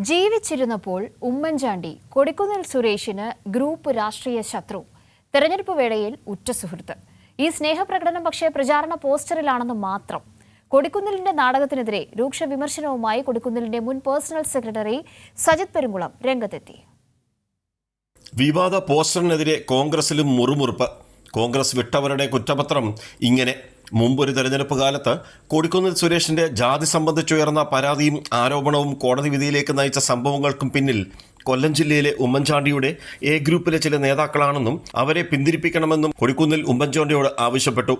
ജീവിച്ചിരുന്നപ്പോൾ ഉമ്മൻചാണ്ടി കൊടിക്കുന്നിൽ സുരേഷിന് ഗ്രൂപ്പ് രാഷ്ട്രീയ ശത്രു, തെരഞ്ഞെടുപ്പ് വേളയിൽ ഉറ്റ സുഹൃത്ത്. ഈ സ്നേഹപ്രകടനം പക്ഷേ പ്രചാരണ പോസ്റ്ററിലാണെന്ന് മാത്രം. കൊടിക്കുന്നിലിന്റെ നാടകത്തിനെതിരെ രൂക്ഷ വിമർശനവുമായി കൊടിക്കുന്നിലിന്റെ മുൻ പേഴ്സണൽ സെക്രട്ടറി സജിത് പെരുങ്കുളം രംഗത്തെത്തി. വിവാദ പോസ്റ്ററിനെതിരെ കോൺഗ്രസിലും മുറുമുറുപ്പ്. കോൺഗ്രസ് വിട്ടവരുടെ കുറ്റപത്രം ഇങ്ങനെ: മുമ്പൊരു തെരഞ്ഞെടുപ്പ് കാലത്ത് കൊടിക്കുന്നിൽ സുരേഷിന്റെ ജാതി സംബന്ധിച്ചുയർന്ന പരാതിയും ആരോപണവും കോടതി വിധിയിലേക്ക് നയിച്ച സംഭവങ്ങൾക്കും പിന്നിൽ കൊല്ലം ജില്ലയിലെ ഉമ്മൻചാണ്ടിയുടെ എ ഗ്രൂപ്പിലെ ചില നേതാക്കളാണെന്നും അവരെ പിന്തിരിപ്പിക്കണമെന്നും കൊടിക്കുന്നിൽ ഉമ്മൻചാണ്ടിയോട് ആവശ്യപ്പെട്ടു.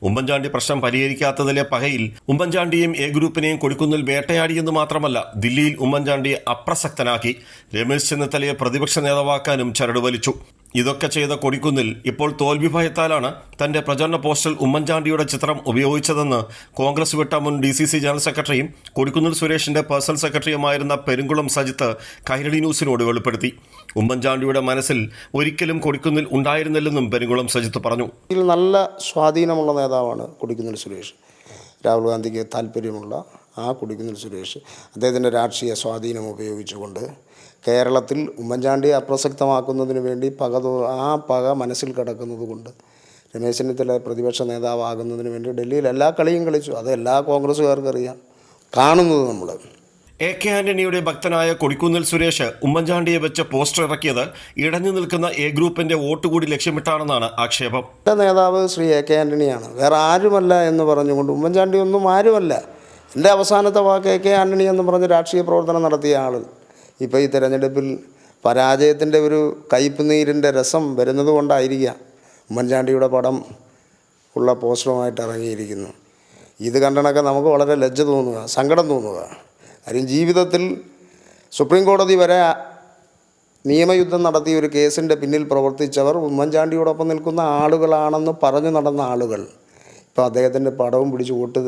ഉമ്മൻചാണ്ടി പ്രശ്നം പരിഹരിക്കാത്തതിലെ പകയിൽ ഉമ്മൻചാണ്ടിയെയും എ ഗ്രൂപ്പിനെയും കൊടിക്കുന്നിൽ വേട്ടയാടിയെന്ന് മാത്രമല്ല, ദില്ലിയിൽ ഉമ്മൻചാണ്ടിയെ അപ്രസക്തനാക്കി. രമേശ് ചെന്നിത്തലയെ പ്രതിപക്ഷ നേതാവാക്കാനും ചരട് വലിച്ചു. ഇതൊക്കെ ചെയ്ത കൊടിക്കുന്നിൽ ഇപ്പോൾ തോൽവി ഭയത്താലാണ് തന്റെ പ്രചരണ പോസ്റ്ററിൽ ഉമ്മൻചാണ്ടിയുടെ ചിത്രം ഉപയോഗിച്ചതെന്ന് കോൺഗ്രസ് വിട്ട മുൻ DCC ജനറൽ സെക്രട്ടറിയും കൊടിക്കുന്നിൽ സുരേഷിന്റെ പേഴ്സണൽ സെക്രട്ടറിയുമായിരുന്ന പെരുങ്കുളം സജിത്ത് കൈരളി ന്യൂസിനോട് വെളിപ്പെടുത്തി. ഉമ്മൻചാണ്ടിയുടെ മനസ്സിൽ ഒരിക്കലും കൊടിക്കുന്നിൽ ഉണ്ടായിരുന്നില്ലെന്നും പെരുങ്കുളം സജിത്ത് പറഞ്ഞു. നല്ല സ്വാധീനമുള്ള നേതാവാണ് കൊടിക്കുന്നിൽ സുരേഷ്. രാഹുൽ ഗാന്ധിക്ക് താല്പര്യമുള്ള ആ കൊടിക്കുന്നിൽ സുരേഷ് അദ്ദേഹത്തിൻ്റെ രാഷ്ട്രീയ സ്വാധീനം ഉപയോഗിച്ചുകൊണ്ട് കേരളത്തിൽ ഉമ്മൻചാണ്ടിയെ അപ്രസക്തമാക്കുന്നതിന് വേണ്ടി ആ പക മനസ്സിൽ കിടക്കുന്നത് കൊണ്ട് രമേശ് ചെന്നിത്തല പ്രതിപക്ഷ നേതാവാകുന്നതിന് വേണ്ടി ഡൽഹിയിൽ എല്ലാ കളിയും കളിച്ചു. അത് എല്ലാ കോൺഗ്രസ്സുകാർക്കറിയാം, കാണുന്നത് നമ്മൾ. AK ആന്റണിയുടെ ഭക്തനായ കൊടിക്കുന്നിൽ സുരേഷ് ഉമ്മൻചാണ്ടിയെ വെച്ച് പോസ്റ്റർ ഇറക്കിയത് ഇടഞ്ഞു നിൽക്കുന്ന എ ഗ്രൂപ്പിന്റെ വോട്ട് കൂടി ലക്ഷ്യമിട്ടാണെന്നാണ് ആക്ഷേപം. നേതാവ് ശ്രീ AK ആന്റണിയാണ്, വേറെ ആരുമല്ല എന്ന് പറഞ്ഞുകൊണ്ട്. ഉമ്മൻചാണ്ടി ഒന്നും ആരുമല്ല. എൻ്റെ അവസാനത്തെ വാക്ക് AK ആന്റണി എന്ന് പറഞ്ഞ് രാഷ്ട്രീയ പ്രവർത്തനം നടത്തിയ ആൾ ഇപ്പോൾ ഈ തെരഞ്ഞെടുപ്പിൽ പരാജയത്തിൻ്റെ ഒരു കയ്പ് നീരിൻ്റെ രസം വരുന്നത് കൊണ്ടായിരിക്കാം ഉമ്മൻചാണ്ടിയുടെ പടം ഉള്ള പോസ്റ്ററുമായിട്ട് ഇറങ്ങിയിരിക്കുന്നു. ഇത് കണ്ടണൊക്കെ നമുക്ക് വളരെ ലജ്ജ തോന്നുക, സങ്കടം തോന്നുക. കാര്യം ജീവിതത്തിൽ സുപ്രീം കോടതി വരെ നിയമയുദ്ധം നടത്തിയ ഒരു കേസിൻ്റെ പിന്നിൽ പ്രവർത്തിച്ചവർ ഉമ്മൻചാണ്ടിയോടൊപ്പം നിൽക്കുന്ന ആളുകളാണെന്ന് പറഞ്ഞു നടന്ന ആളുകൾ ഇപ്പോൾ അദ്ദേഹത്തിൻ്റെ പടവും പിടിച്ച് വോട്ട്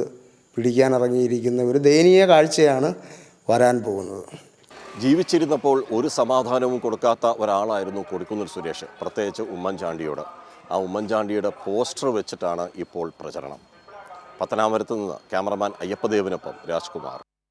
പിടിക്കാൻ ഇറങ്ങിയിരിക്കുന്ന ഒരു ദയനീയ കാഴ്ചയാണ് വരാൻ പോകുന്നത്. ജീവിച്ചിരുന്നപ്പോൾ ഒരു സമാധാനവും കൊടുക്കാത്ത ഒരാളായിരുന്നു കൊടിക്കുന്നിൽ സുരേഷ്, പ്രത്യേകിച്ച് ഉമ്മൻചാണ്ടിയോട്. ആ ഉമ്മൻചാണ്ടിയുടെ പോസ്റ്റർ വെച്ചിട്ടാണ് ഇപ്പോൾ പ്രചരണം. പത്തനാപുരത്ത് നിന്ന് ക്യാമറമാൻ അയ്യപ്പദേവിനൊപ്പം രാജ്കുമാർ.